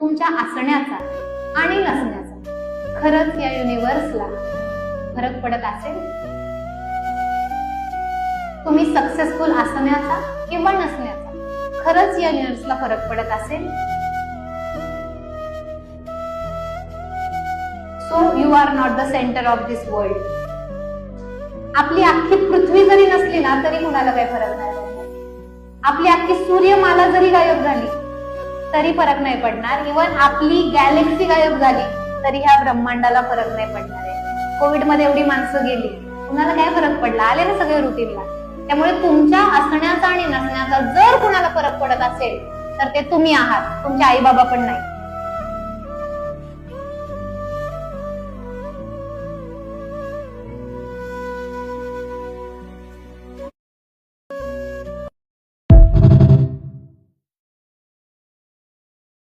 तुमच्या असण्याचा आणि नसण्याचा खरंच या युनिव्हर्सला फरक पडत असेल? तुम्ही सक्सेसफुल असण्याचा किंवा नसण्याचा खरंच या युनिव्हर्सला फरक पडत असेल? So you are not the centre of this world. आपली अख्खी पृथ्वी जरी नसली ना तरी कुणाला काही फरक नाही पडणार. आपली अख्खी सूर्यमाला जरी गायब झाली तरी फरक नाही पडणार. इव्हन आपली गॅलेक्सी गायब झाली तरी ह्या ब्रह्मांडाला फरक नाही पडणार आहे. कोविड मध्ये एवढी माणसं गेली, कुणाला काय फरक पडला? आले ना सगळे रुटीनला. त्यामुळे तुमच्या असण्याचा आणि नसण्याचा जर कुणाला फरक पडत असेल तर ते तुम्ही आहात, तुमचे आई बाबा पण नाही.